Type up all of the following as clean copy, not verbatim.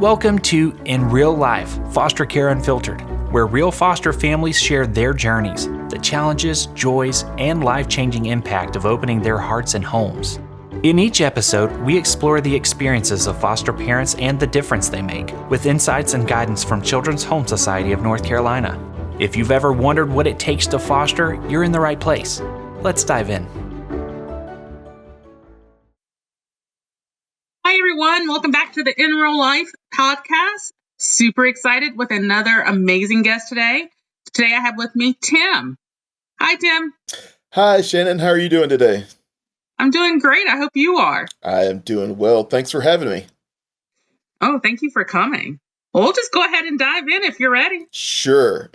Welcome to In Real Life, Foster Care Unfiltered, where real foster families share their journeys, the challenges, joys, and life-changing impact of opening their hearts and homes. In each episode, we explore the experiences of foster parents and the difference they make, with insights and guidance from Children's Home Society of North Carolina. If you've ever wondered what it takes to foster, you're in the right place. Let's dive in. Hi, everyone. Welcome back to the In Real Life podcast. Super excited with another amazing guest today. Today I have with me Tim. Hi, Tim. Hi, Shannon. How are you doing today? I'm doing great. I hope you are. I am doing well. Thanks for having me. Oh, thank you for coming. Well, we'll just go ahead and dive in if you're ready. Sure.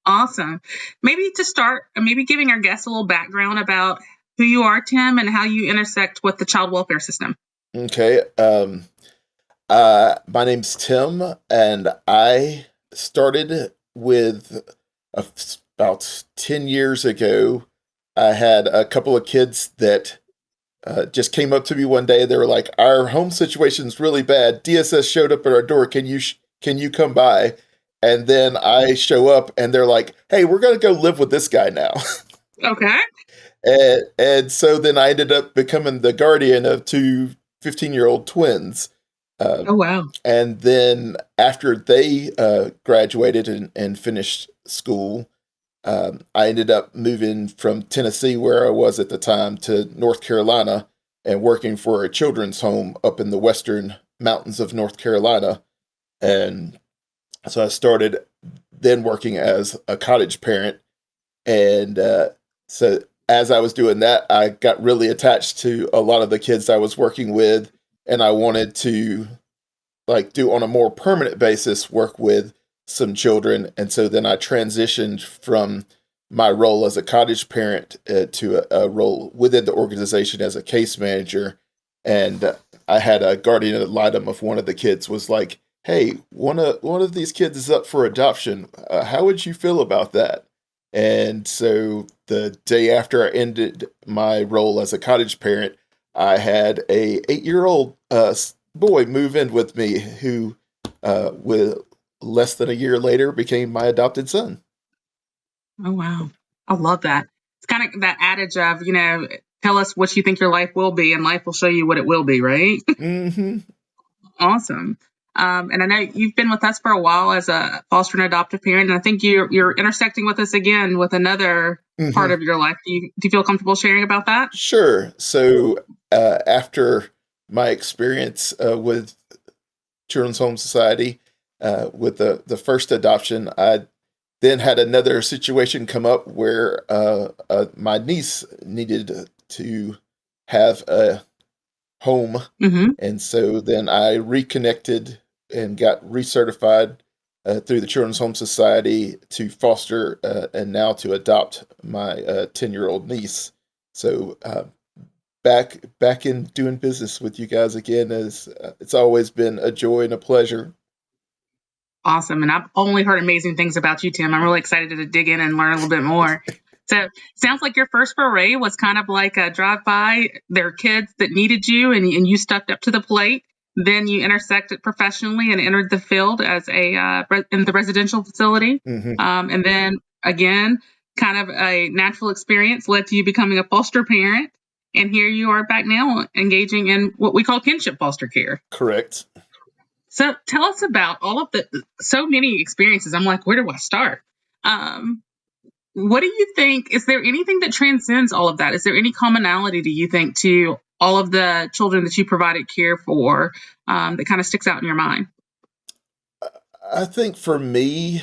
Awesome. Maybe to start, maybe giving our guests a little background about who you are, Tim, and how you intersect with the child welfare system. Okay. My name's Tim, and I started with about 10 years ago. I had a couple of kids that just came up to me one day. They were like, "Our home situation's really bad. DSS showed up at our door. Can you come by?" And then I show up, and they're like, "Hey, we're gonna go live with this guy now." Okay. And so then I ended up becoming the guardian of two 15-year-old twins. Oh, wow. And then after they graduated and finished school, I ended up moving from Tennessee, where I was at the time, to North Carolina and working for a children's home up in the western mountains of North Carolina. And so I started then working as a cottage parent. And so as I was doing that, I got really attached to a lot of the kids I was working with, and I wanted to do on a more permanent basis work with some children. And so then I transitioned from my role as a cottage parent to a role within the organization as a case manager. And I had a guardian ad litem of one of the kids was like, "Hey, one of these kids is up for adoption. How would you feel about that?" And so the day after I ended my role as a cottage parent, I had a 8-year-old boy move in with me who, with less than a year later, became my adopted son. Oh, wow. I love that. It's kind of that adage of, tell us what you think your life will be, and life will show you what it will be, right? Mm-hmm. Awesome. And I know you've been with us for a while as a foster and adoptive parent, and I think you're intersecting with us again with another part of your life. Do you feel comfortable sharing about that? Sure. So after my experience with Children's Home Society, with the first adoption, I then had another situation come up where my niece needed to have a home. And so then I reconnected and got recertified through the Children's Home Society to foster and now to adopt my 10-year-old niece. So back in doing business with you guys again, it's always been a joy and a pleasure. Awesome. And I've only heard amazing things about you, Tim. I'm really excited to dig in and learn a little bit more. So sounds like your first foray was kind of like a drive-by. There are kids that needed you, and you stepped up to the plate. Then you intersected professionally and entered the field as in the residential facility. And then again, kind of a natural experience led to you becoming a foster parent. And here you are back now engaging in what we call kinship foster care. Correct. So tell us about all of so many experiences. I'm like, where do I start? What do you think? Is there anything that transcends all of that? Is there any commonality, do you think, to all of the children that you provided care for that kind of sticks out in your mind? I think for me,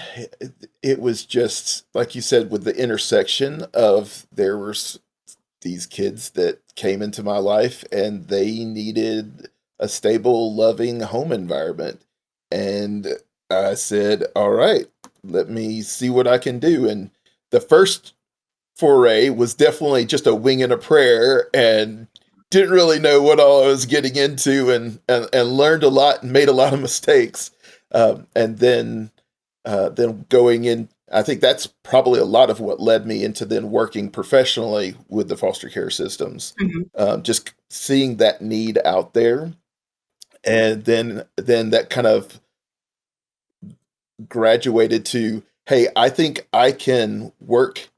it was just, like you said, with the intersection of there were these kids that came into my life and they needed a stable, loving home environment. And I said, all right, let me see what I can do. And the first foray was definitely just a wing and a prayer, and didn't really know what all I was getting into, and learned a lot and made a lot of mistakes. And then going in, I think that's probably a lot of what led me into then working professionally with the foster care systems. Just seeing that need out there And then that kind of graduated to, hey, I think I can work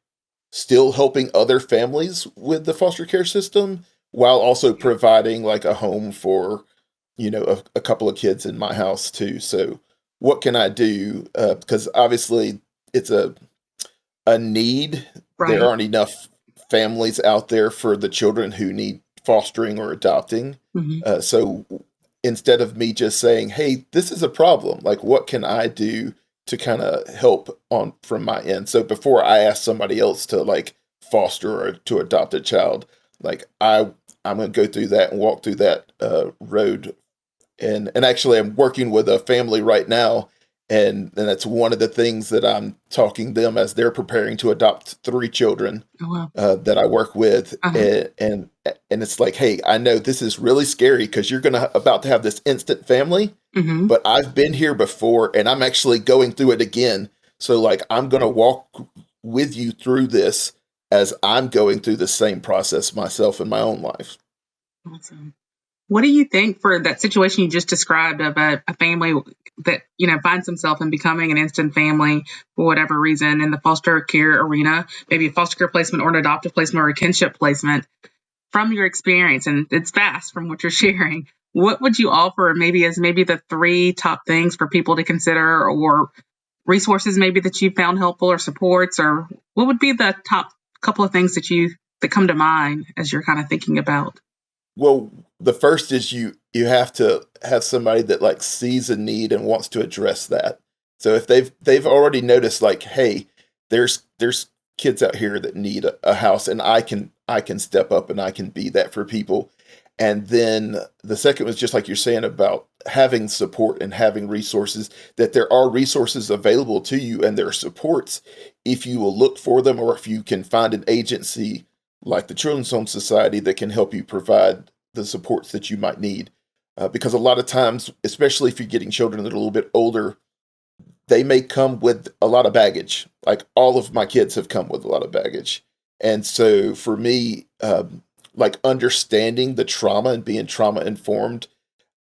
still helping other families with the foster care system while also providing like a home for, a couple of kids in my house too. So what can I do? Because obviously it's a need. There Right. aren't enough families out there for the children who need fostering or adopting. Hmm. So instead of me just saying, "Hey, this is a problem," like what can I do to kind of help on from my end? So before I ask somebody else to like foster or to adopt a child, like I'm going to go through that and walk through that road. And actually, I'm working with a family right now, and that's one of the things that I'm talking them as they're preparing to adopt three children Oh, well. that I work with, Uh-huh. and it's like, hey, I know this is really scary because you're gonna about to have this instant family, Hmm. but I've been here before, and I'm actually going through it again. So like, I'm gonna walk with you through this as I'm going through the same process myself in my own life. Awesome. What do you think for that situation you just described of a family that, finds himself in becoming an instant family for whatever reason in the foster care arena, maybe a foster care placement or an adoptive placement or a kinship placement? From your experience, and it's fast from what you're sharing, what would you offer maybe as maybe the three top things for people to consider, or resources maybe that you found helpful or supports, or what would be the top couple of things that come to mind as you're kind of thinking about? Well, the first is you have to have somebody that like sees a need and wants to address that. So if they've already noticed like, hey, there's kids out here that need a house, and I can step up and I can be that for people. And then the second was just like you're saying about having support and having resources, that there are resources available to you and there are supports if you will look for them, or if you can find an agency like the Children's Home Society that can help you provide the supports that you might need. Because a lot of times, especially if you're getting children that are a little bit older, they may come with a lot of baggage. Like all of my kids have come with a lot of baggage. And so for me, like understanding the trauma and being trauma informed,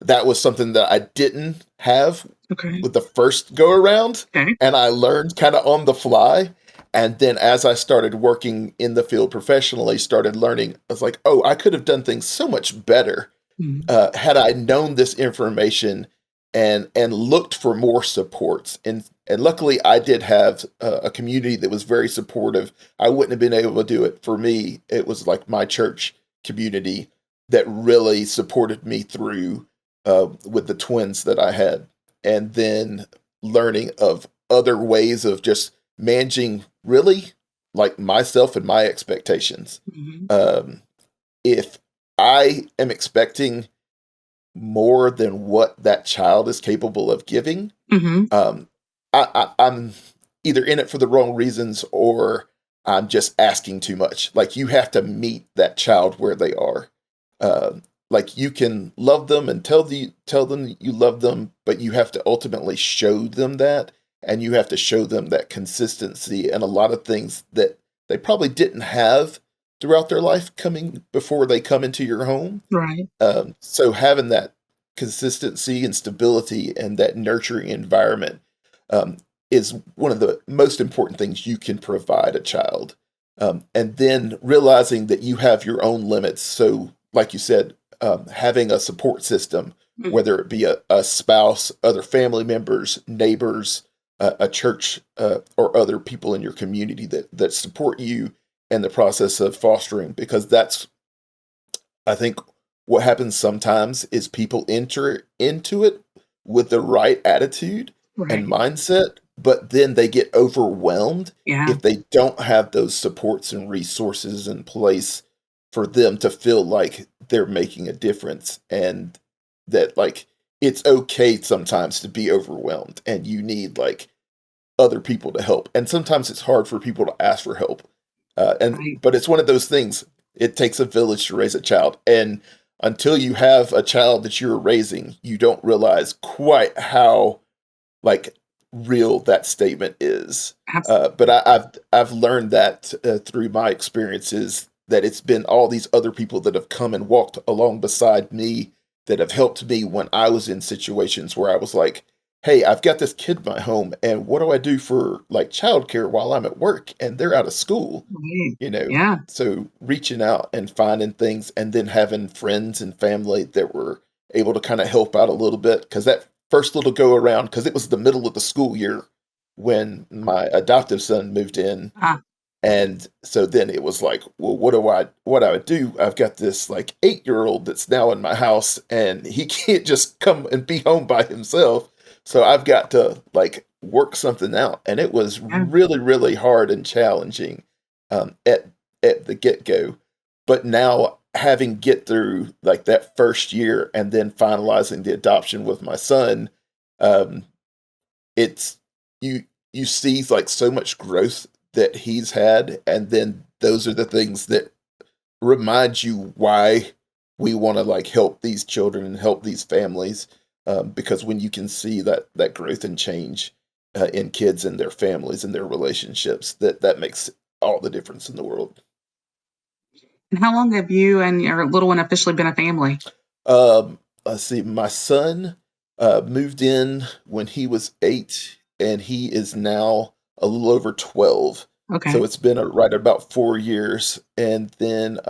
that was something that I didn't have Okay. with the first go around, Okay. and I learned kind of on the fly. And then as I started working in the field professionally, started learning, I was like, oh, I could have done things so much better Mhm. had I known this information and looked for more supports. And luckily, I did have a community that was very supportive. I wouldn't have been able to do it for me. It was like my church community that really supported me through with the twins that I had, and then learning of other ways of just managing really like myself and my expectations. Mhm. Um, if I am expecting more than what that child is capable of giving, Mhm. um, I'm either in it for the wrong reasons, or I'm just asking too much. Like you have to meet that child where they are. Uh, like you can love them and tell them you love them, but you have to ultimately show them that, and you have to show them that consistency and a lot of things that they probably didn't have throughout their life coming before they come into your home. Right. So having that consistency and stability and that nurturing environment um, is one of the most important things you can provide a child. And then realizing that you have your own limits. So, like you said, having a support system, Mhm. whether it be a spouse, other family members, neighbors, a church, or other people in your community that support you in the process of fostering, because that's, I think, what happens sometimes is people enter into it with the right attitude and Right. mindset, but then they get overwhelmed Yeah. if they don't have those supports and resources in place for them to feel like they're making a difference, and that like it's okay sometimes to be overwhelmed and you need like other people to help. And sometimes it's hard for people to ask for help. And Right. but it's one of those things. It takes a village to raise a child, and until you have a child that you're raising, you don't realize quite how like real that statement is. But Absolutely. I've learned that through my experiences, that it's been all these other people that have come and walked along beside me that have helped me when I was in situations where I was like, hey, I've got this kid in my home, and what do I do for like childcare while I'm at work and they're out of school? Right. You know, Yeah. so reaching out and finding things and then having friends and family that were able to kind of help out a little bit. Because that first little go around, because it was the middle of the school year when my adoptive son moved in. Ah, And so then it was like, well, what I would do? I've got this like 8-year-old that's now in my house and he can't just come and be home by himself. So I've got to like work something out. And it was yeah. really, really hard and challenging at the get-go. But now having get through like that first year and then finalizing the adoption with my son, um, it's you see like so much growth that he's had, and then those are the things that remind you why we want to like help these children and help these families, because when you can see that growth and change in kids and their families and their relationships, that makes all the difference in the world. And how long have you and your little one officially been a family? Let's see, my son moved in when he was 8, and he is now a little over 12. So Okay. it's been right about 4 years. And then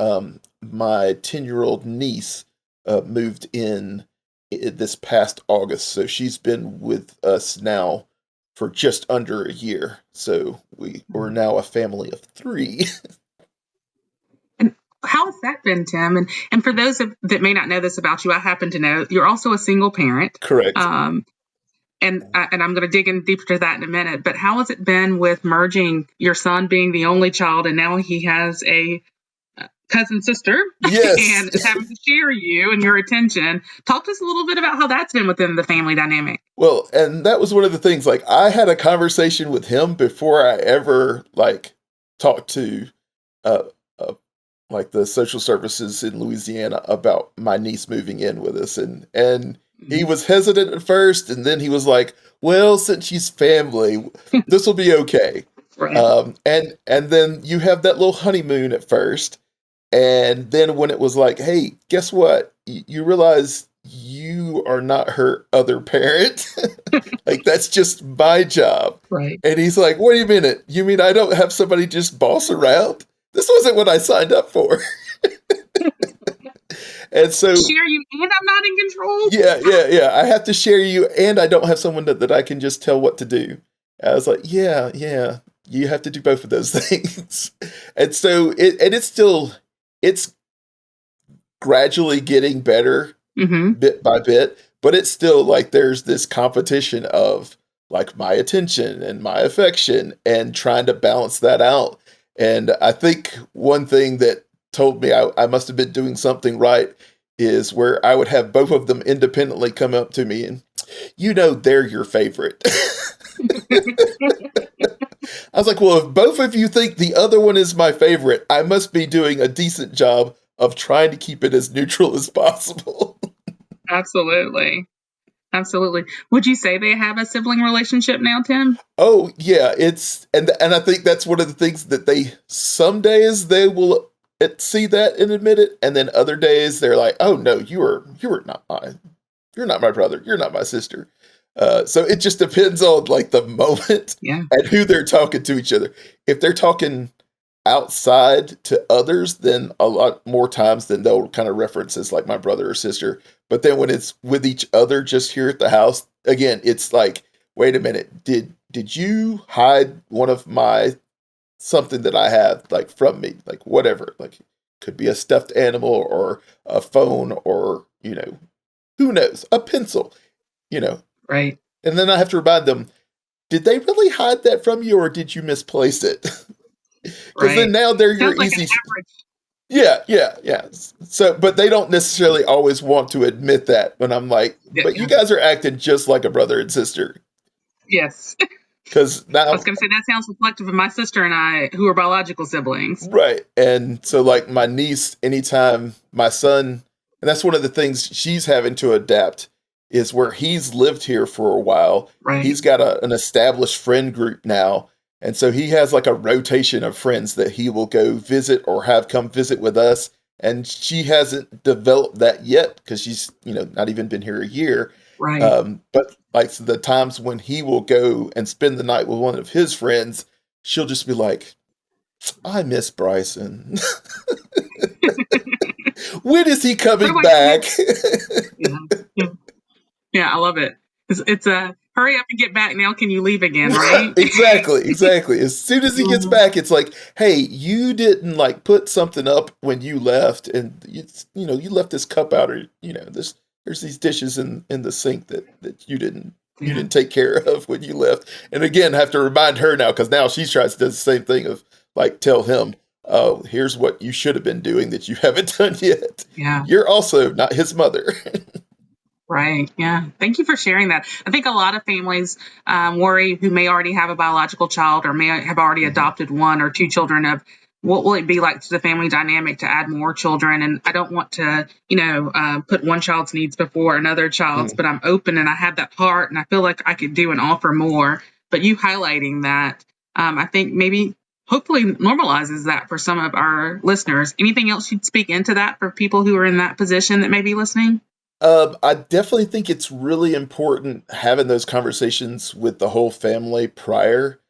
my 10-year-old niece moved in this past August. So she's been with us now for just under a year. So we're now a family of 3. And how has that been, Tim? And for those that may not know this about you, I happen to know you're also a single parent. Correct. And I'm going to dig in deeper to that in a minute. But how has it been with merging your son being the only child, and now he has a cousin sister Yes. and is having to share you and your attention? Talk to us a little bit about how that's been within the family dynamic. Well, and that was one of the things, like I had a conversation with him before I ever like talked to uh, uh like the social services in Louisiana about my niece moving in with us, and he Mhm. was hesitant at first, and then he was like, well, since she's family, this will be okay. Right. And then you have that little honeymoon at first, and then when it was like, hey, guess what? You realize you are not her other parent. Like, that's just my job. Right. And he's like, wait a minute. You mean I don't have somebody just boss around? This wasn't what I signed up for. And so, Share you, and I'm not in control. yeah. I have to share you, and I don't have someone that I can just tell what to do. I was like, yeah. You have to do both of those things. And so, it's gradually getting better Mm-hmm. bit by bit, but it's still like there's this competition of like my attention and my affection and trying to balance that out. And I think one thing that told me I must have been doing something right is where I would have both of them independently come up to me and, they're your favorite. I was like, well, if both of you think the other one is my favorite, I must be doing a decent job of trying to keep it as neutral as possible. Absolutely. Absolutely. Would you say they have a sibling relationship now, Tim? Oh yeah, and I think that's one of the things that some days they will see that and admit it, and then other days they're like, oh no, you're not my brother, you're not my sister. So it just depends on like the moment Yeah. and who they're talking to each other. If they're talking outside to others, then a lot more times than they'll kind of reference as like my brother or sister. But then when it's with each other just here at the house, again, it's like, wait a minute, did you hide one of my something that I have like from me? Like whatever. Like could be a stuffed animal or a phone or, who knows, a pencil, you know. Right. And then I have to remind them, did they really hide that from you or did you misplace it? Because then Right. now they're Sounds your like an easy. average. Yeah. So, but they don't necessarily always want to admit that when I'm like, Yeah. but you guys are acting just like a brother and sister. Yes. Because I was now, going to say that sounds reflective of my sister and I, who are biological siblings. right. And so, like, my niece, anytime my son, and that's one of the things she's having to adapt is where he's lived here for a while. Right. He's got an established friend group now. And so he has like a rotation of friends that he will go visit or have come visit with us. and she hasn't developed that yet because she's not even been here a year. Right. But like the times when he will go and spend the night with one of his friends, she'll just be like, I miss Bryson. When is he coming back? Yeah. Yeah, I love it. It's a hurry up and get back now. Can you leave again? Right? Exactly. As soon as he gets back, it's like, hey, you didn't like put something up when you left, and you left this cup out, or there's these dishes in the sink that you didn't take care of when you left. And again, I have to remind her now, because now she tries to do the same thing of like tell him, oh, here's what you should have been doing that you haven't done yet. Yeah. You're also not his mother. Right. Yeah. Thank you for sharing that. I think a lot of families worry, who may already have a biological child or may have already adopted one or two children, of what will it be like to the family dynamic to add more children. And I don't want to, put one child's needs before another child's, but I'm open and I have that heart and I feel like I could do and offer more. But you highlighting that, I think maybe hopefully normalizes that for some of our listeners. Anything else you'd speak into that for people who are in that position that may be listening? I definitely think it's really important having those conversations with the whole family prior,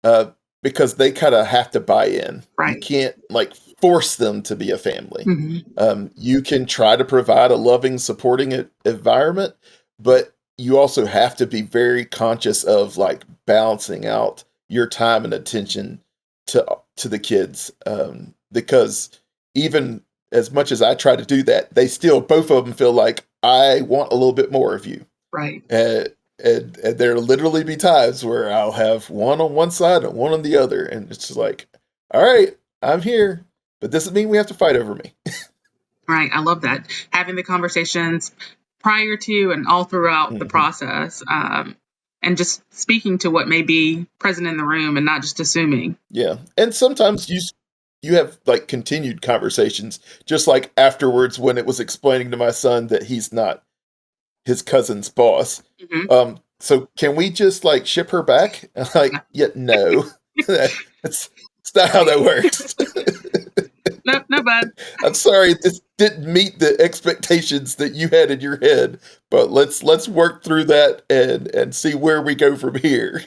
uh, because they kind of have to buy in. Right. You can't like force them to be a family. Mm-hmm. You can try to provide a loving, supporting environment, but you also have to be very conscious of like balancing out your time and attention to the kids, because even as much as I try to do that, they still, both of them feel like I want a little bit more of you. Right. And there'll literally be times where I'll have one on one side and one on the other. And it's just like, all right, I'm here, but this doesn't mean we have to fight over me. Right. I love that. Having the conversations prior to and all throughout the process, and just speaking to what may be present in the room and not just assuming. Yeah. And sometimes you have like continued conversations, just like afterwards when it was explaining to my son that he's not his cousin's boss. So can we just like ship her back? Like, yeah, no. That's not how that works. No, bud. I'm sorry, this didn't meet the expectations that you had in your head, but let's work through that and see where we go from here.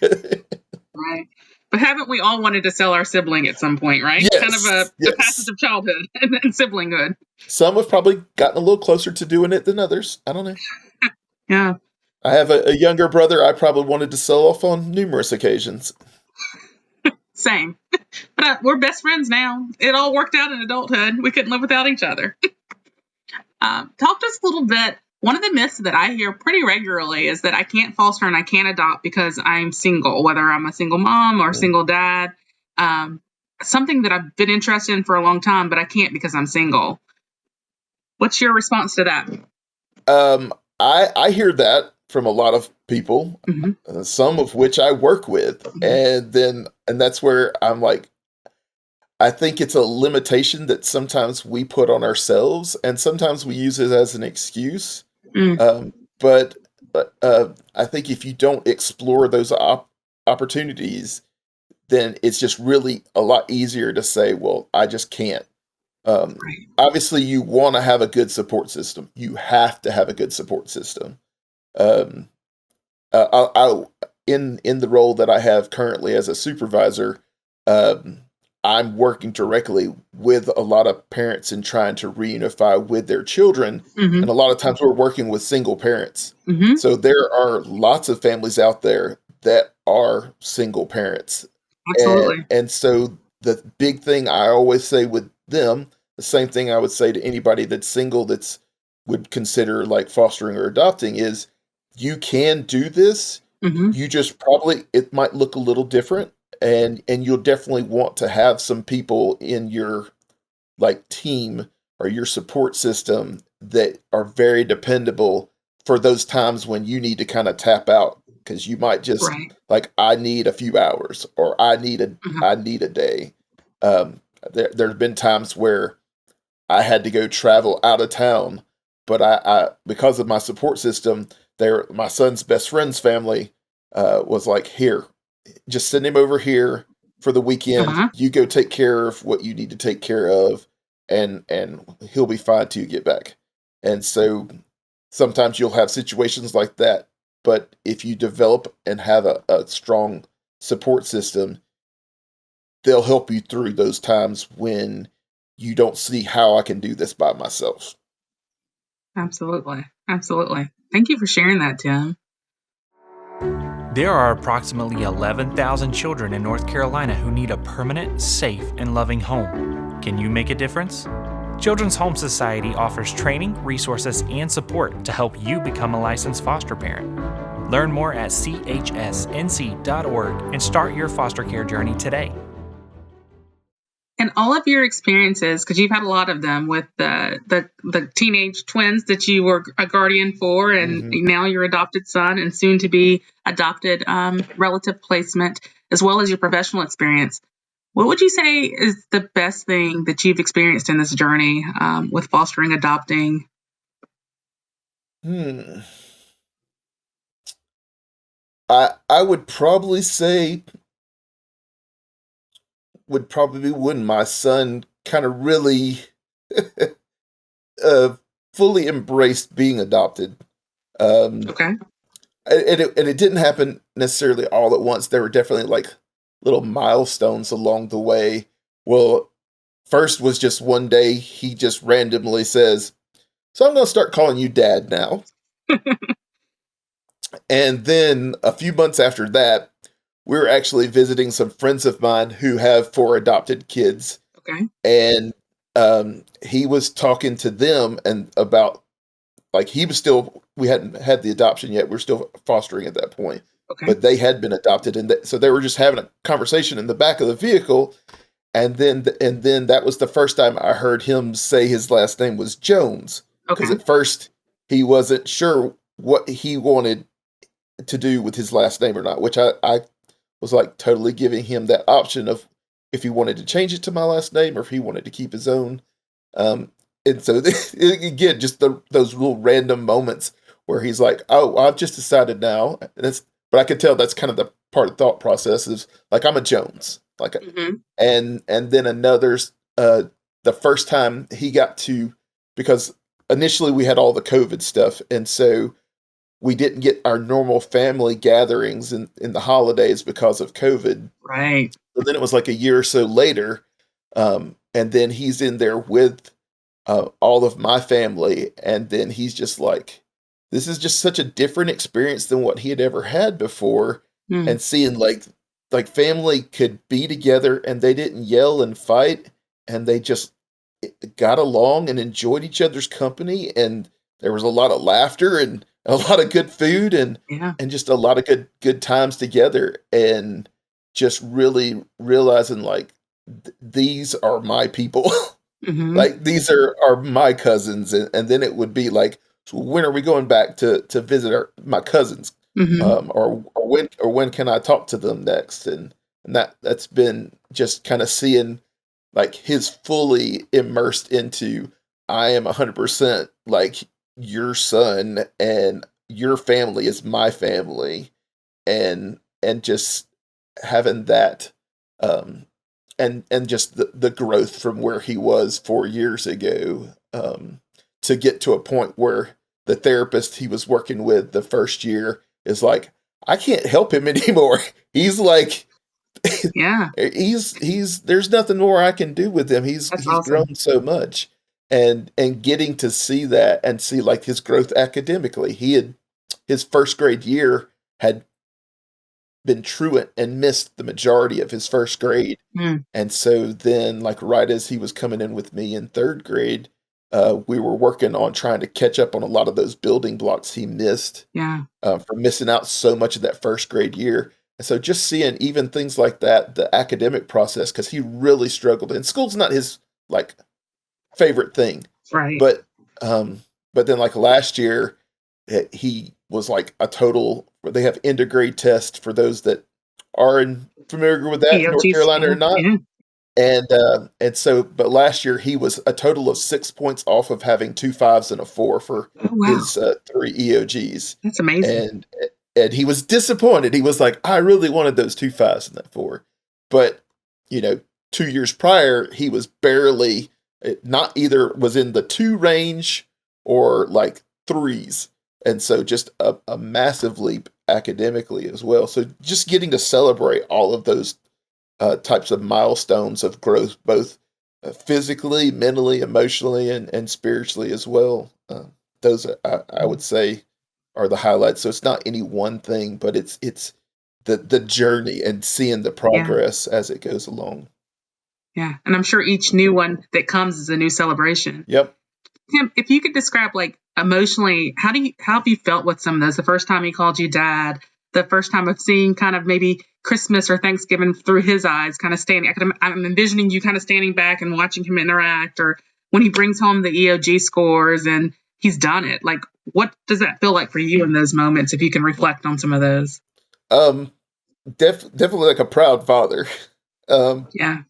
Right. But haven't we all wanted to sell our sibling at some point, right? Yes, Kind of a passage of childhood and siblinghood. Some have probably gotten a little closer to doing it than others. I don't know. Yeah. I have a younger brother I probably wanted to sell off on numerous occasions. Same. But we're best friends now. It all worked out in adulthood. We couldn't live without each other. Talk to us a little bit. One of the myths that I hear pretty regularly is that I can't foster and I can't adopt because I'm single, whether I'm a single mom or a single dad. Something that I've been interested in for a long time, but I can't because I'm single. What's your response to that? I hear that from a lot of people, some of which I work with, and that's where I'm like, I think it's a limitation that sometimes we put on ourselves, and sometimes we use it as an excuse. But I think if you don't explore those opportunities, then it's just really a lot easier to say, well, I just can't. Obviously, you want to have a good support system. You have to have a good support system. In the role that I have currently as a supervisor, I'm working directly with a lot of parents and trying to reunify with their children. And a lot of times we're working with single parents. So there are lots of families out there that are single parents. Absolutely. And so the big thing I always say with them, the same thing I would say to anybody that's single would consider like fostering or adopting, is you can do this. You just it might look a little different, and you'll definitely want to have some people in your like team or your support system that are very dependable for those times when you need to kind of tap out, because you might just like, I need a few hours, or I need a day. There's been times where I had to go travel out of town, but I because of my support system, my son's best friend's family was like, here, just send him over here for the weekend. You go take care of what you need to take care of. and he'll be fine till you get back. And so sometimes you'll have situations like that, but if you develop and have a strong support system, they'll help you through those times when you don't see how I can do this by myself. Absolutely. Absolutely. Thank you for sharing that, Tim. There are approximately 11,000 children in North Carolina who need a permanent, safe, and loving home. Can you make a difference? Children's Home Society offers training, resources, and support to help you become a licensed foster parent. Learn more at chsnc.org and start your foster care journey today. And all of your experiences, because you've had a lot of them with the teenage twins that you were a guardian for, and now your adopted son and soon to be adopted relative placement, as well as your professional experience. What would you say is the best thing that you've experienced in this journey with fostering, adopting? I would probably say would probably be when my son kind of really fully embraced being adopted. Okay. And it didn't happen necessarily all at once. There were definitely like little milestones along the way. Well, first was just one day he just randomly says, "So I'm going to start calling you Dad now." And then a few months after that, we were actually visiting some friends of mine who have 4 adopted kids. Okay. And he was talking to them and about, like, we hadn't had the adoption yet. We're still fostering at that point. Okay. But they had been adopted. And so they were just having a conversation in the back of the vehicle. And then that was the first time I heard him say his last name was Jones. Because at first he wasn't sure what he wanted to do with his last name or not, which I was like totally giving him that option of if he wanted to change it to my last name or if he wanted to keep his own. And so again, just those little random moments where he's like, "Oh, I've just decided now." But I could tell that's kind of the part of the thought process is like, I'm a Jones, like, and then another's the first time he got to, because initially we had all the COVID stuff, and so we didn't get our normal family gatherings in the holidays because of COVID. Right. So then it was like a year or so later, and then he's in there with all of my family, and then he's just like, this is just such a different experience than what he had ever had before, and seeing like family could be together and they didn't yell and fight, and they just got along and enjoyed each other's company, and there was a lot of laughter and a lot of good food and just a lot of good times together, and just really realizing like these are my people. Like these are my cousins, and then it would be like, so when are we going back to visit my cousins, or when can I talk to them next, and that's been just kind of seeing like his fully immersed into, I am 100% like your son, and your family is my family, and just having that, and just the growth from where he was 4 years ago, to get to a point where the therapist he was working with the first year is like, I can't help him anymore. He's like, he's there's nothing more I can do with him. He's awesome. Grown so much. And getting to see that and see like his growth academically. His first grade year had been truant and missed the majority of his first grade. And so then, like, right as he was coming in with me in 3rd grade, we were working on trying to catch up on a lot of those building blocks he missed, for missing out so much of that first grade year. And so just seeing even things like that, the academic process, because he really struggled, and school's not his like favorite thing, right? But then like last year, he was like a total. They have intergrade test for those that are familiar with that in North Carolina or not. And so, but last year he was a total of 6 points off of having 2 5s and a 4 for his 3 EOGs. That's amazing. And he was disappointed. He was like, I really wanted those 2 5s and that 4. But, 2 years prior, he was barely It not either was in the 2 range or like 3s. And so just a massive leap academically as well. So just getting to celebrate all of those types of milestones of growth, both physically, mentally, emotionally, and spiritually as well. Those I would say are the highlights. So it's not any one thing, but it's the journey and seeing the Yeah. progress as it goes along. Yeah. And I'm sure each new one that comes is a new celebration. Yep. Tim, if you could describe like emotionally, how have you felt with some of those? The first time he called you dad, the first time of seeing kind of maybe Christmas or Thanksgiving through his eyes, kind of standing. I'm envisioning you kind of standing back and watching him interact, or when he brings home the EOG scores and he's done it. Like, what does that feel like for you in those moments? If you can reflect on some of those. Um, definitely like a proud father. Yeah.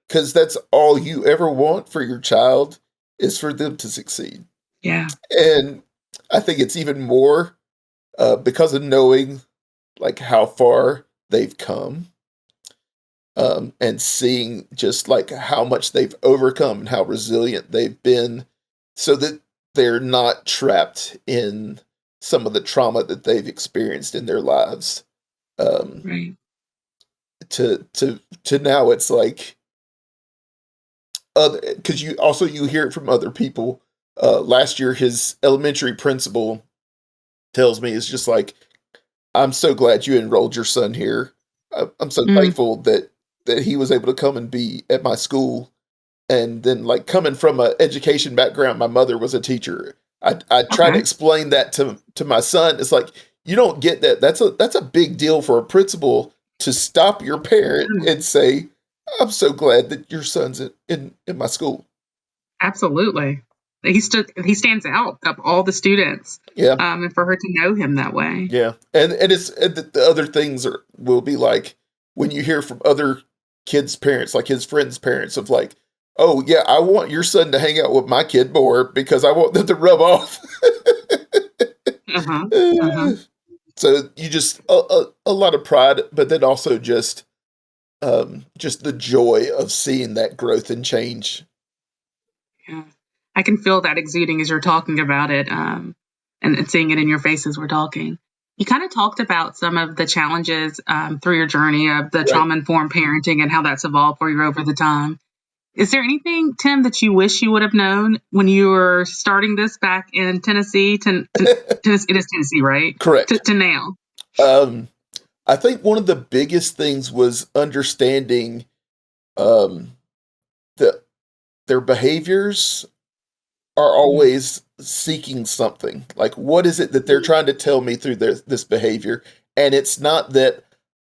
Because that's all you ever want for your child is for them to succeed. Yeah. And I think it's even more because of knowing like how far they've come, and seeing just like how much they've overcome and how resilient they've been, so that they're not trapped in some of the trauma that they've experienced in their lives. Right. To now it's like other, because you hear it from other people. Last year his elementary principal tells me, it's just like, I'm so glad you enrolled your son here. I'm so Mm. thankful that he was able to come and be at my school. And then, like, coming from an education background, my mother was a teacher. I try to Okay. explain that to my son. It's like, you don't get that. That's a big deal for a principal to stop your parent Yeah, and say, "I'm so glad that your son's in my school." absolutely. He stands out of all the students. Yeah, And for her to know him that way. yeah, and it's and the other things will be like when you hear from other kids' parents, like his friends' parents, of like, "Oh yeah, I want your son to hang out with my kid more because I want them to rub off." Uh-huh. Uh-huh. So you just a lot of pride, but then also just the joy of seeing that growth and change. Yeah. I can feel that exuding as you're talking about it, and seeing it in your face as we're talking. You kind of talked about some of the challenges through your journey of the Right. trauma informed parenting and how that's evolved for you over the time. Is there anything, Tim, that you wish you would have known when you were starting this back in Tennessee? Tennessee, it is Tennessee, right? Correct. To now. Um, I think one of the biggest things was understanding um, that their behaviors are Mm. always seeking something. Like, what is it that they're trying to tell me through this behavior? And it's not that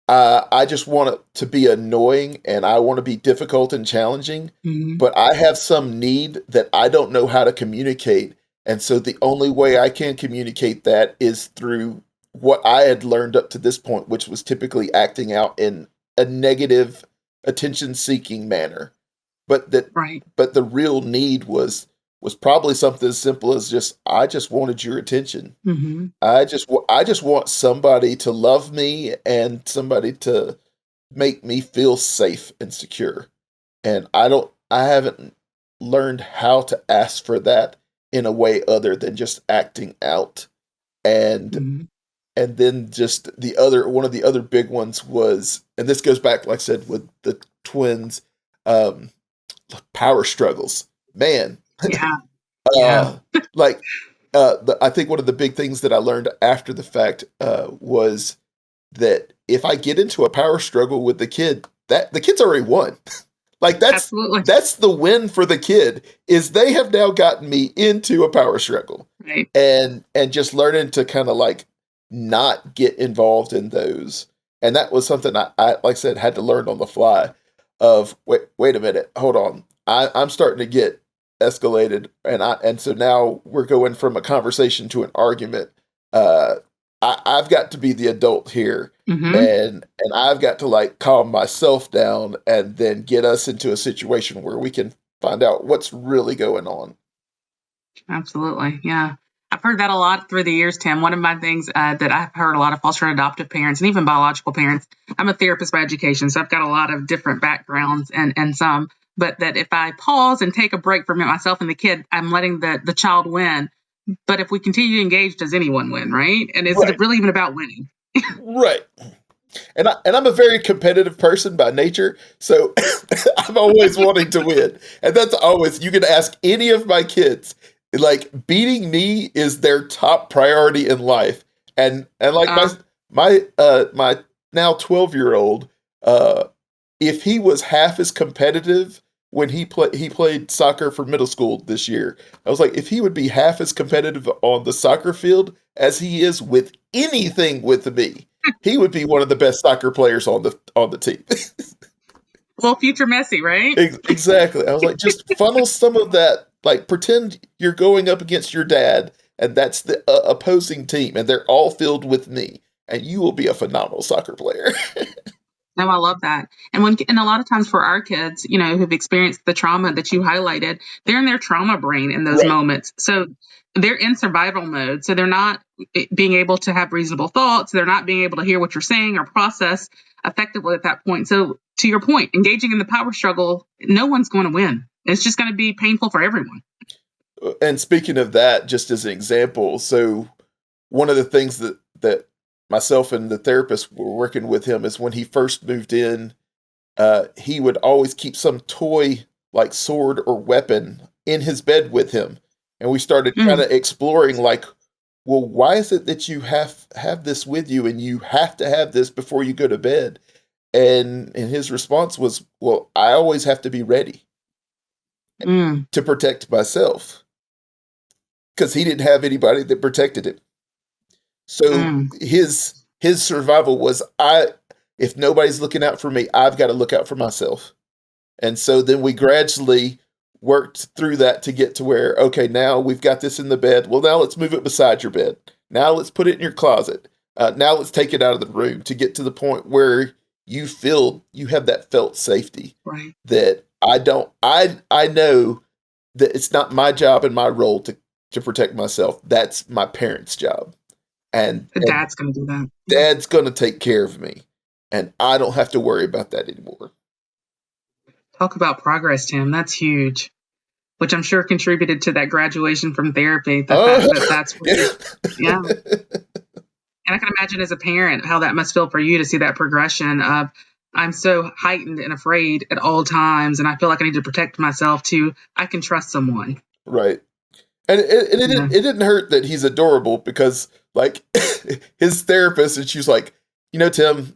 I just want it to be annoying and I want to be difficult and challenging, Mhm. but I have some need that I don't know how to communicate. And so the only way I can communicate that is through what I had learned up to this point, which was typically acting out in a negative, attention seeking manner. But that Right. but the real need was probably something as simple as just, I just wanted your attention. Hmm. I just want somebody to love me and somebody to make me feel safe and secure. And I haven't learned how to ask for that in a way other than just acting out. And Hmm. then just the other one of the other big ones was, and this goes back, like I said, with the twins, um, power struggles. Man, Yeah. Yeah. uh, like I think one of the big things that I learned after the fact was that if I get into a power struggle with the kid, that the kid's already won. Like Absolutely. that's the win for the kid, is they have now gotten me into a power struggle. Right. And just learning to kind of like not get involved in those. And that was something I like I said, had to learn on the fly of, wait a minute, hold on. I'm starting to get escalated, and so now we're going from a conversation to an argument. Uh I've got to be the adult here, Hmm. and I've got to like calm myself down and then get us into a situation where we can find out what's really going on. Absolutely. Yeah. heard that a lot through the years, Tim. One of my things that I've heard a lot of foster and adoptive parents and even biological parents, I'm a therapist by education, so I've got a lot of different backgrounds and some, but that if I pause and take a break from myself and the kid, I'm letting the child win. But if we continue to engage, does anyone win, right? And is it Right. really even about winning? Right. And I'm a very competitive person by nature, so I'm always wanting to win. And that's always, you can ask any of my kids, like beating me is their top priority in life. And like my now 12-year-old, if he was half as competitive when he played soccer for middle school this year, I was like, if he would be half as competitive on the soccer field as he is with anything with me, he would be one of the best soccer players on the team. Well, future Messi, right? Exactly. I was like, just funnel some of that. Like, pretend you're going up against your dad, and that's the opposing team, and they're all filled with me, and you will be a phenomenal soccer player. No, I love that. And a lot of times for our kids, who've experienced the trauma that you highlighted, they're in their trauma brain in those Right. moments. So they're in survival mode. So they're not being able to have reasonable thoughts. They're not being able to hear what you're saying or process effectively at that point. So to your point, engaging in the power struggle, no one's going to win. It's just going to be painful for everyone. And speaking of that, just as an example, so one of the things that myself and the therapist were working with him is when he first moved in, he would always keep some toy like sword or weapon in his bed with him. And we started kind of exploring like, well, why is it that you have this with you and you have to have this before you go to bed? And his response was, well, I always have to be ready to protect myself because he didn't have anybody that protected him. So his survival was, if nobody's looking out for me, I've got to look out for myself. And so then we gradually worked through that to get to where, okay, now we've got this in the bed. Well, now let's move it beside your bed. Now let's put it in your closet. Now let's take it out of the room to get to the point where you feel you have that felt safety. Right. That I know that it's not my job and my role to protect myself. That's my parents' job. And dad's going to do that. Dad's going to take care of me. And I don't have to worry about that anymore. Talk about progress, Tim. That's huge. Which I'm sure contributed to that graduation from therapy. The fact that that's what yeah. And I can imagine as a parent how that must feel for you to see that progression of I'm so heightened and afraid at all times, and I feel like I need to protect myself to I can trust someone. Right. And it didn't hurt that he's adorable because like his therapist, and she's like, Tim,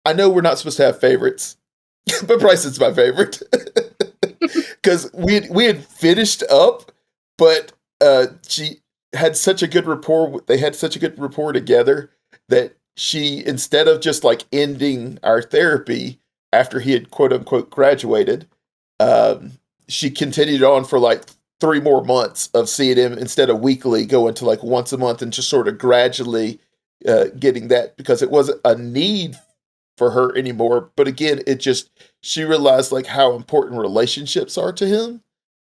I know we're not supposed to have favorites, but Bryson's my favorite. Because we had finished up, but she had such a good rapport. They had such a good rapport together that she, instead of just like ending our therapy after he had quote unquote graduated, she continued on for like 3 more months of seeing him instead of weekly, going to like once a month and just sort of gradually getting that because it wasn't a need for her anymore. But again, she realized like how important relationships are to him.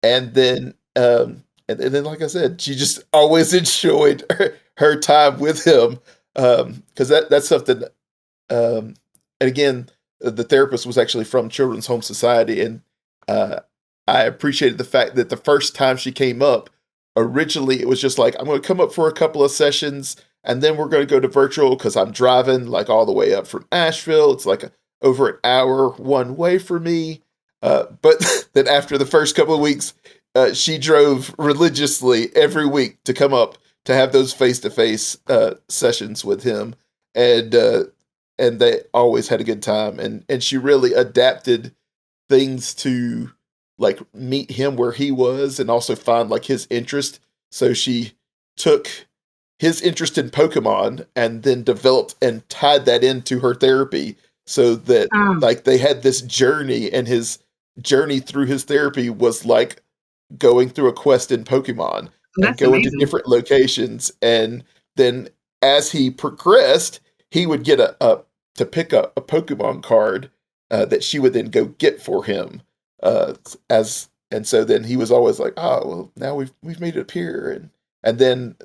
And then, like I said, she just always enjoyed her time with him. Cause that's something, and again, the therapist was actually from Children's Home Society. And, I appreciated the fact that the first time she came up, originally it was just like, I'm going to come up for a couple of sessions and then we're going to go to virtual because I'm driving like all the way up from Asheville. It's like over an hour one way for me. But then after the first couple of weeks, she drove religiously every week to come up to have those face-to-face sessions with him. And they always had a good time. And she really adapted things to like meet him where he was and also find like his interest. So she took his interest in Pokemon and then developed and tied that into her therapy so that like they had this journey, and his journey through his therapy was like going through a quest in Pokemon and going to different locations. And then as he progressed, he would get to pick up a Pokemon card that she would then go get for him. And so then he was always like, oh, well, now we've made it appear. And then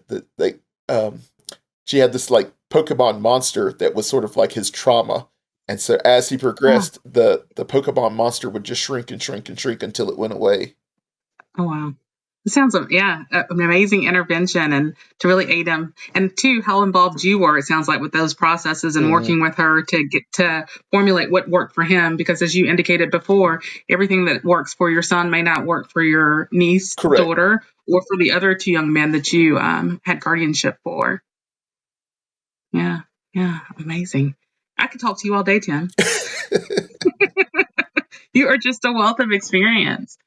she had this like Pokemon monster that was sort of like his trauma. And so as he Oh, progressed, the Pokemon monster would just shrink and shrink and shrink until it went away. oh wow. It sounds, an amazing intervention and to really aid him. And two, how involved you were, it sounds like, with those processes and Hmm. working with her to get to formulate what worked for him. Because as you indicated before, everything that works for your son may not work for your niece, Correct. daughter, or for the other two young men that you had guardianship for. Yeah, yeah, amazing. I could talk to you all day, Tim. You are just a wealth of experience.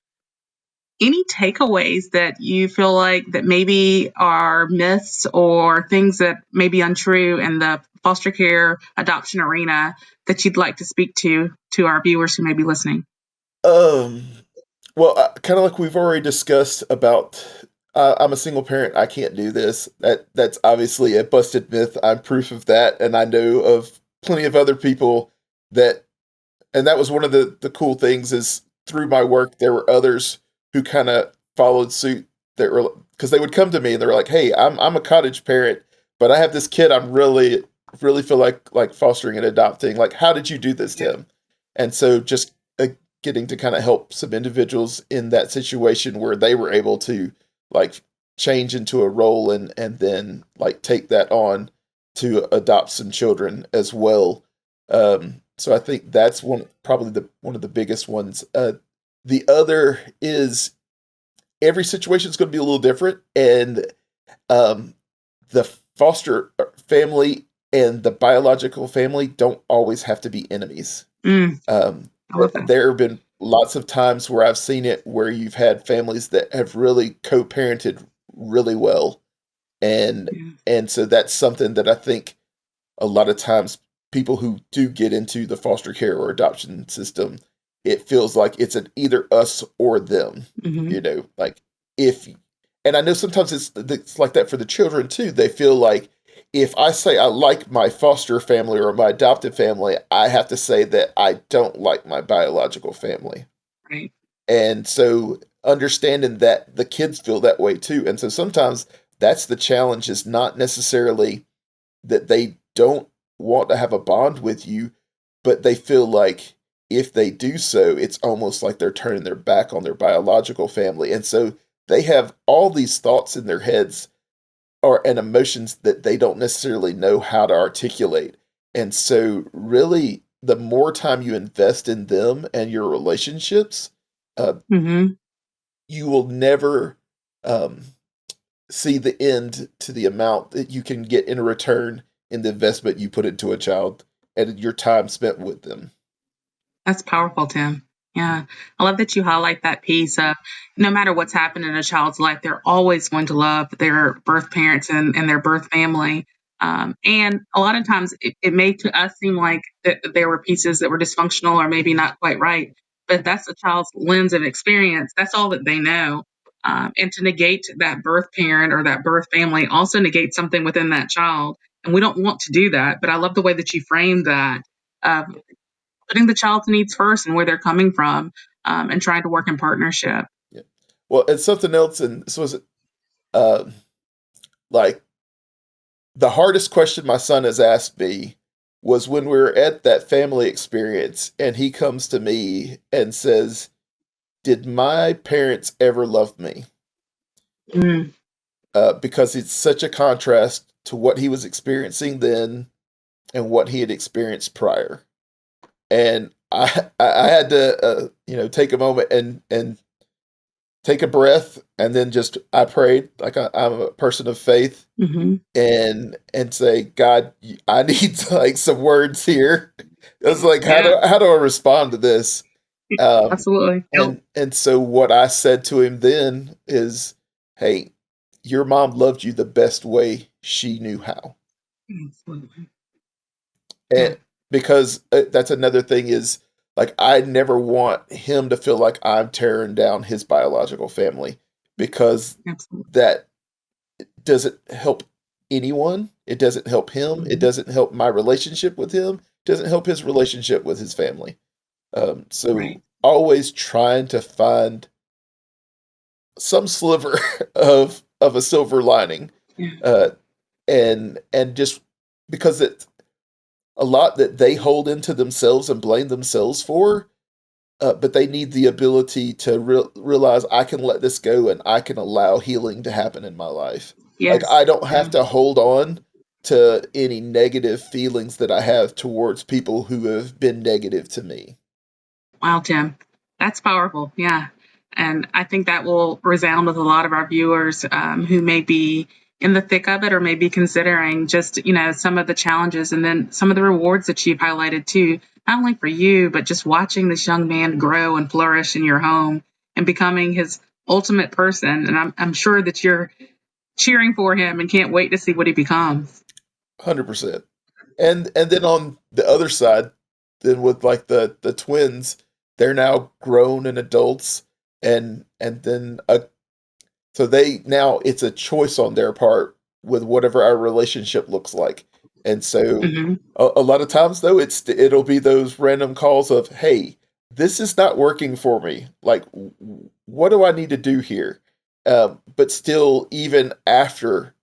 Any takeaways that you feel like that maybe are myths or things that may be untrue in the foster care adoption arena that you'd like to speak to our viewers who may be listening? Um, well, kind of like we've already discussed about, I'm a single parent. I can't do this. That's obviously a busted myth. I'm proof of that, and I know of plenty of other people that. And that was one of the cool things is through my work there were others who kind of followed suit that were because they would come to me and they were like, "Hey, I'm a cottage parent, but I have this kid I'm really feel like fostering and adopting. Like, how did you do this, Yeah. Tim?" And so just getting to kind of help some individuals in that situation where they were able to like change into a role and then like take that on to adopt some children as well. So I think that's probably one of the biggest ones. The other is every situation is going to be a little different, and um, the foster family and the biological family don't always have to be enemies. Mm, Um, I love that. there have been lots of times where I've seen it where you've had families that have really co-parented really well, and Yeah. so that's something that I think a lot of times people who do get into the foster care or adoption system, it feels like it's an either us or them. Hmm. Like if, and I know sometimes it's like that for the children too. They feel like if I say I like my foster family or my adopted family, I have to say that I don't like my biological family. Right. And so understanding that the kids feel that way too. And so sometimes that's the challenge is not necessarily that they don't want to have a bond with you, but they feel like if they do so, it's almost like they're turning their back on their biological family. And so they have all these thoughts in their heads or and emotions that they don't necessarily know how to articulate. And so really the more time you invest in them and your relationships, uh, Hmm. you will never um, see the end to the amount that you can get in return in the investment you put into a child and your time spent with them. That's powerful, Tim. Yeah. I love that you highlight that piece of no matter what's happened in a child's life, they're always going to love their birth parents and their birth family. And a lot of times it may to us seem like there were pieces that were dysfunctional or maybe not quite right, but that's a child's lens of experience. That's all that they know. And to negate that birth parent or that birth family also negates something within that child. And we don't want to do that. But I love the way that you framed that. Um, Putting the child's needs first and where they're coming from, and trying to work in partnership. Yeah. Well, and something else, and this was uh, like the hardest question my son has asked me was when we were at that family experience, and he comes to me and says, "Did my parents ever love me?" Mm, Because it's such a contrast to what he was experiencing then and what he had experienced prior. And I had to take a moment and take a breath and then just I prayed like I'm a person of faith hmm. and say God I need like some words here. I was like Yeah, how do I respond to this? absolutely. Help. And so what I said to him then is, hey, your mom loved you the best way she knew how. Absolutely. Yeah, And because that's another thing is like I never want him to feel like I'm tearing down his biological family because absolutely. that doesn't help anyone. It doesn't help him. It Hmm. doesn't help my relationship with him. It doesn't help his relationship with his family. Right. So always trying to find some sliver of of a silver lining. Yeah. And just because it's a lot that they hold into themselves and blame themselves for, but they need the ability to realize I can let this go and I can allow healing to happen in my life. Like Yes. I don't have to hold on to any negative feelings that I have towards people who have been negative to me. Wow, Tim, that's powerful. Yeah. And I think that will resound with a lot of our viewers who may be in the thick of it or may be considering just, some of the challenges and then some of the rewards that you've highlighted too, not only for you, but just watching this young man grow and flourish in your home and becoming his ultimate person. And I'm sure that you're cheering for him and can't wait to see what he becomes. 100%. And then on the other side, then with like the twins, they're now grown and adults, and then so they now it's a choice on their part with whatever our relationship looks like. And so Mm-hmm. a lot of times though it'll be those random calls of, hey, this is not working for me. Like, what do I need to do here? But still, even after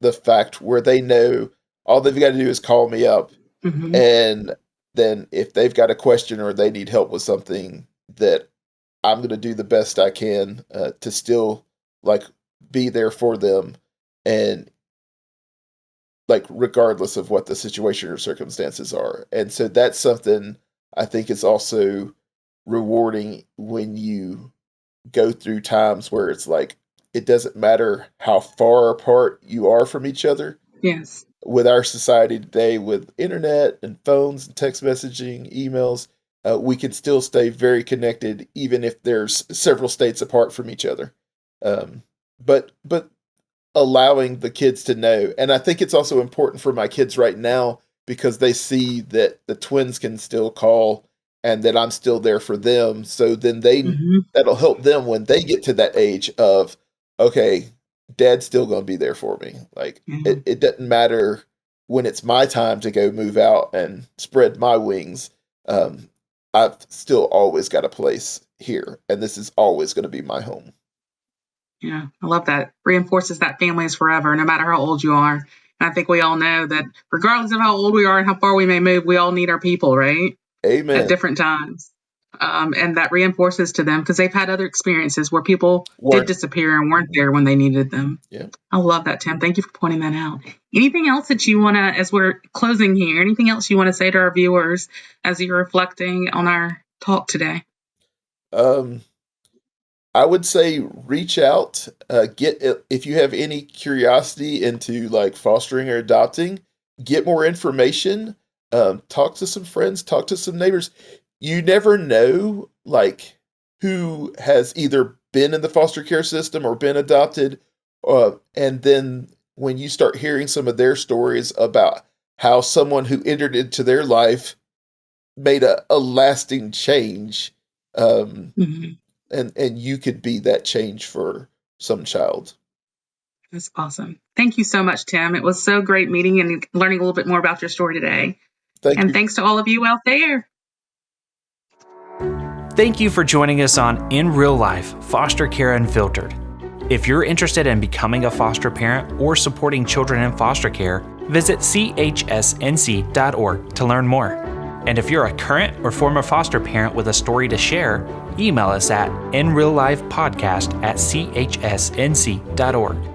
the fact where they know all they've got to do is call me up, Mm-hmm. and then if they've got a question or they need help with something, that I'm going to do the best I can to still like be there for them, and like regardless of what the situation or circumstances are. And so that's something I think is also rewarding when you go through times where it's like it doesn't matter how far apart you are from each other. Yes. With our society today, with internet and phones and text messaging, emails, we can still stay very connected, even if there's several states apart from each other. But allowing the kids to know, and I think it's also important for my kids right now because they see that the twins can still call and that I'm still there for them. So then Mm-hmm. that'll help them when they get to that age of, okay, dad's still going to be there for me. Like Yeah. it doesn't matter when it's my time to go move out and spread my wings. I've still always got a place here, and this is always going to be my home. Yeah, I love that. Reinforces that family is forever, no matter how old you are. And I think we all know that regardless of how old we are and how far we may move, we all need our people, right? At Amen. different times. And that reinforces to them because they've had other experiences where people did disappear and weren't there when they needed them. Yeah. I love that, Tim. Thank you for pointing that out. Anything else that you want to, as we're closing here, anything else you want to say to our viewers as you're reflecting on our talk today? I would say reach out, if you have any curiosity into like fostering or adopting, get more information, talk to some friends, talk to some neighbors. You never know like who has either been in the foster care system or been adopted, and then when you start hearing some of their stories about how someone who entered into their life made a lasting change, Mm-hmm. and you could be that change for some child. That's awesome. Thank you so much, Tim. It was so great meeting and learning a little bit more about your story today. Thank And you. thanks to all of you out there. Thank you for joining us on In Real Life, Foster Care Unfiltered. If you're interested in becoming a foster parent or supporting children in foster care, visit chsnc.org to learn more. And if you're a current or former foster parent with a story to share, email us at inreallifepodcast@chsnc.org.